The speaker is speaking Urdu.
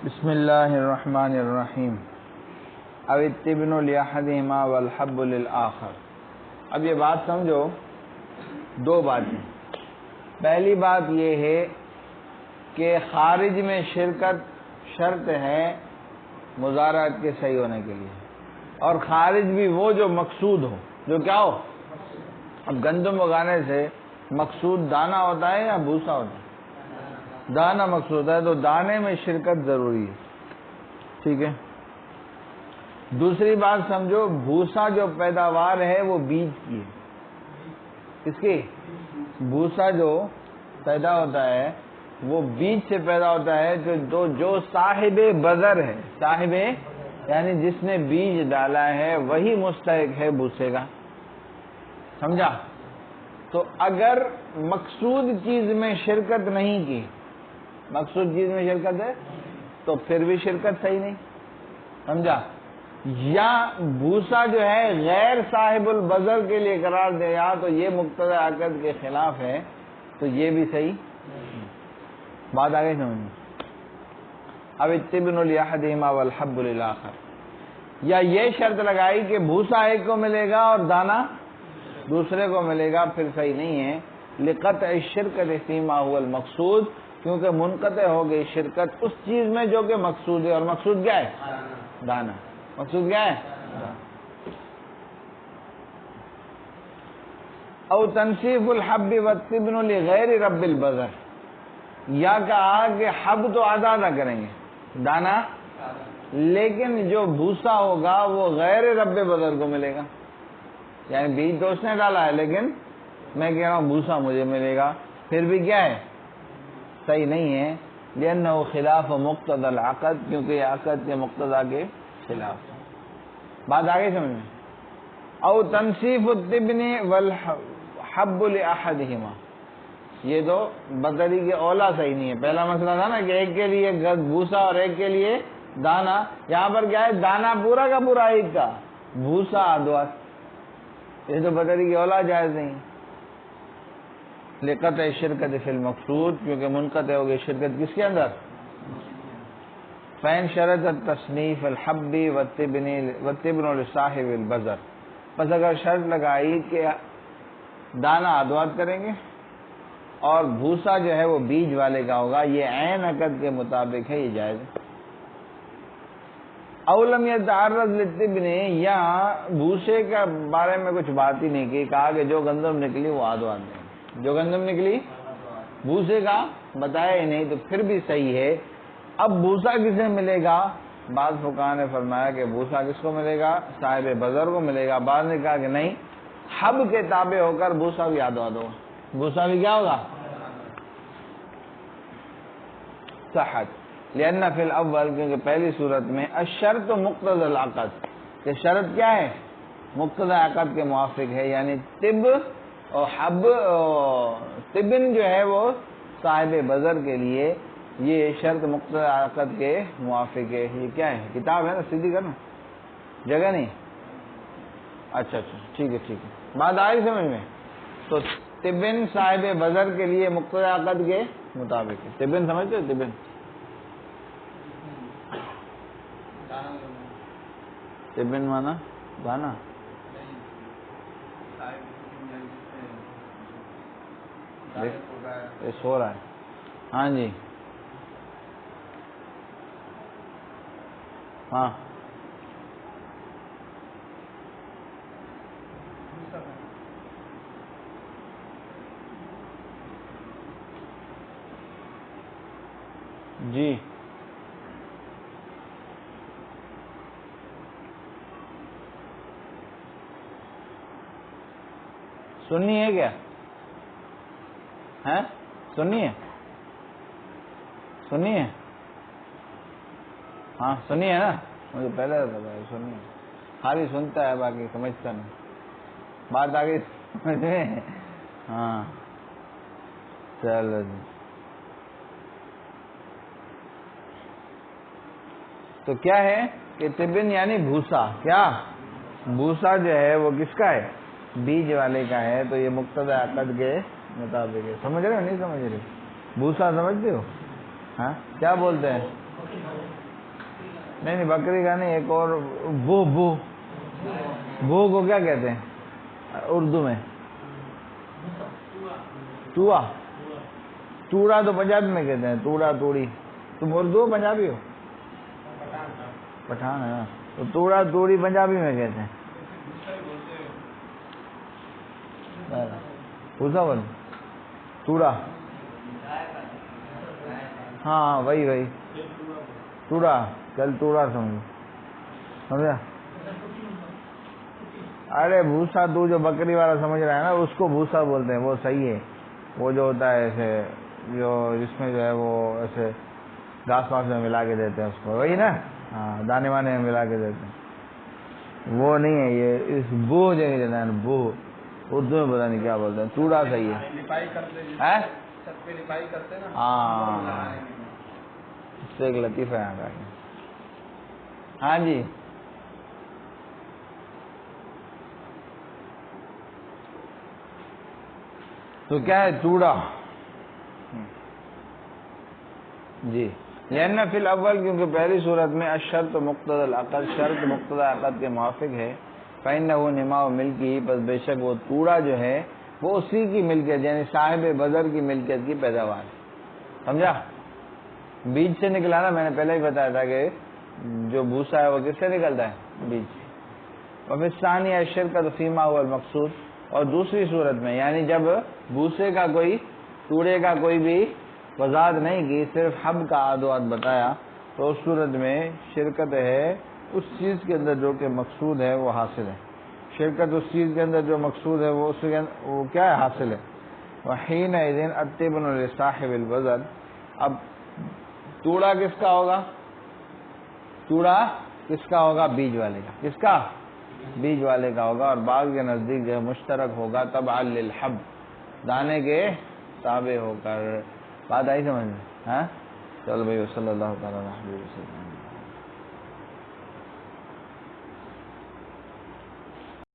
بسم اللہ الرحمن الرحیم. او التبن لأحدہما والحب للآخر. اب یہ بات سمجھو، دو باتیں. پہلی بات یہ ہے کہ خارج میں شرکت شرط ہے مضارعت کے صحیح ہونے کے لیے، اور خارج بھی وہ جو مقصود ہو، جو کیا ہو. اب گندم اگانے سے مقصود دانہ ہوتا ہے یا بھوسا ہوتا ہے؟ دانہ مقصود ہے، تو دانے میں شرکت ضروری ہے. ٹھیک ہے. دوسری بات سمجھو، بھوسا جو پیداوار ہے وہ بیج کی ہے. کس کی؟ بھوسا جو پیدا ہوتا ہے وہ بیج سے پیدا ہوتا ہے. جو صاحب بذر ہے، صاحب یعنی جس نے بیج ڈالا ہے وہی مستحق ہے بھوسے کا. سمجھا؟ تو اگر مقصود چیز میں شرکت نہیں کی، مقصود چیز میں شرکت ہے تو پھر بھی شرکت صحیح نہیں. سمجھا؟ یا بھوسا جو ہے غیر صاحب البذر کے لیے قرار دیا تو یہ مقتضی عقد کے خلاف ہے، تو یہ بھی صحیح. بات آگے سمجھیں. اب التبن لأحدہما والحب للآخر. یا یہ شرط لگائی کہ بھوسا ایک کو ملے گا اور دانہ دوسرے کو ملے گا، پھر صحیح نہیں ہے. لقطع الشرکۃ فیما هو المقصود، کیونکہ منقطع ہو گئی شرکت اس چیز میں جو کہ مقصود ہے، اور مقصود کیا ہے؟ دانہ. مقصود کیا ہے؟ او تنصیف الحب والتبن لغیر رب البذر. یا کہا کہ حب تو ادا نہ کریں گے، دانہ، لیکن جو بھوسا ہوگا وہ غیر رب بذر کو ملے گا. یعنی بیج تو اس نے ڈالا ہے، لیکن میں کہہ رہا ہوں بھوسا مجھے ملے گا، پھر بھی کیا ہے؟ صحیح نہیں ہے. لأنہ خلاف مقتضی العقد، کیونکہ یہ عقد کے مقتضا کے خلاف. بات آگے سمجھ میں. او تنصیف التبن والحب لأحدہما. یہ تو بطری کے اولا صحیح نہیں ہے. پہلا مسئلہ تھا نا کہ ایک کے لیے بھوسا اور ایک کے لیے دانہ. یہاں پر کیا ہے؟ دانہ پورا کا پورا ایک کا، بھوسا ادوات. یہ تو بدری کی اولا جائز نہیں. لقطع شرکت فی المقصود، کیونکہ منقطع ہو گئی شرکت کس کے اندر؟ فین شرط التصنیف الحب والتبن لصاحب البذر. بس اگر شرط لگائی کہ دانہ ادوات کریں گے اور بھوسا جو ہے وہ بیج والے کا ہوگا، یہ عین عقد کے مطابق ہے، یہ جائز ہے. اولم یتعرض للتبن، یا بھوسے کا بارے میں کچھ بات ہی نہیں کی، کہا کہ جو گندم نکلی وہ آدوان دیں. جو گندم نکلی بھوسے کا بتایا ہی نہیں، تو پھر بھی صحیح ہے. اب بھوسا کسے ملے گا؟ بعض فقہاء نے فرمایا کہ بھوسا کس کو ملے گا؟ صاحب بذر کو ملے گا. بعض نے کہا کہ نہیں، حب کے تابع ہو کر بھوسا بھی آدواد ہوگا. بھوسا بھی کیا ہوگا؟ صحت. لأن فی الاول، کیونکہ پہلی صورت میں الشرط مقتضی العقد، کہ شرط کیا ہے؟ مقتضی عقد کے موافق ہے. یعنی طب اور حب، طبن جو ہے وہ صاحب بذر کے لیے یہ شرط مقتضی عقد کے موافق ہے. یہ کیا ہے؟ کتاب ہے نا، سیدھی کرنا، جگہ نہیں. اچھا ٹھیک ہے ٹھیک ہے. بات آئی سمجھ میں. تو طبن صاحب بذر کے لیے مقتضی عقد کے مطابق ہے. طبن سمجھتے ہو؟ طبن طبن مانا دانا. یہ سو رہا ہے. ہاں جی، ہاں جی. سننی ہے کیا؟ ہے سننی ہے؟ سننی ہے؟ ہاں سننی ہے نا. مجھے پہلے پتا ہے سننی ہے. خالی سنتا ہے، باقی سمجھتا نہیں. بات آگے سمجھ میں. ہاں چلو جی. تو کیا ہے کہ طبن یعنی بھوسا. کیا بھوسا جو ہے وہ کس کا ہے؟ بیج والے کا ہے. تو یہ مقتضی عقد کے مطابق ہے. سمجھ رہے ہو نہیں سمجھ رہے؟ بھوسا سمجھتے ہو؟ ہاں کیا بولتے ہیں؟ نہیں بکری کا نہیں، ایک اور بو کو کیا کہتے ہیں اردو میں؟ ٹوڑا تو پنجابی میں کہتے ہیں، ٹوڑا توڑی۔ تم اردو ہو پنجابی ہو؟ پٹھان ہے نا، تو ٹوڑا توڑی پنجابی میں کہتے ہیں۔ پوچھا بول ٹوڑا، ہاں وہی ٹوڑا، چل ٹوڑا سمجھا؟ ارے بھوسا تو جو بکری والا سمجھ رہا ہے نا، اس کو بھوسا بولتے ہیں، وہ صحیح ہے۔ وہ جو ہوتا ہے ایسے، جو جس میں جو ہے وہ ایسے گھاس واس میں ملا کے دیتے ہیں اس کو، وہی نا، ہاں دانے وانے میں ملا کے دیتے ہیں، وہ نہیں ہے یہ۔ اس بو جگہ دیتا ہے، بو اردو میں پتا نہیں کیا بولتے ہیں، ٹوڑا صحیح ہے۔ ہاں اس سے ایک لطیفہ ہے یہاں کا۔ ہاں جی تو کیا ہے ٹوڑا جی، لأن فی الاول، کیونکہ پہلی صورت میں الشرط مقتضی العقد، شرط مقتضی عقد کے موافق ہے، فإنه نماء ملکی، بس بے شک وہ ٹوڑا جو ہے وہ اسی کی ملکیت، یعنی صاحب بذر کی ملکیت کی پیداوار، سمجھا؟ بیج سے نکلا نا، میں نے پہلے ہی بتایا تھا کہ جو بھوسا ہے وہ کس سے نکلتا ہے؟ بیج سے۔ وفی الثانی الشرکۃ فیما هو المقصود، اور دوسری صورت میں یعنی جب بھوسے کا کوئی، ٹوڑے کا کوئی بھی وضاحت نہیں کی، صرف حب کا آدوات بتایا، تو اس صورت میں شرکت ہے اس چیز کے اندر جو کہ مقصود ہے وہ حاصل ہے۔ شرکت اس چیز کے اندر جو مقصود ہے وہ کیا ہے؟ حاصل ہے۔ وحینئذ التبن لصاحب البذر، اب ٹوڑا کس کا ہوگا؟ ٹوڑا کس کا ہوگا؟ بیج والے کا۔ کس کا؟ بیج والے کا ہوگا، اور بعض کے نزدیک جو ہے مشترک ہوگا تبعا للحب، دانے کے تابع ہو کر۔ بات آئی سمجھ میں؟ ہاں چلو بھائی، صلی اللہ تعالی علیہ وسلم۔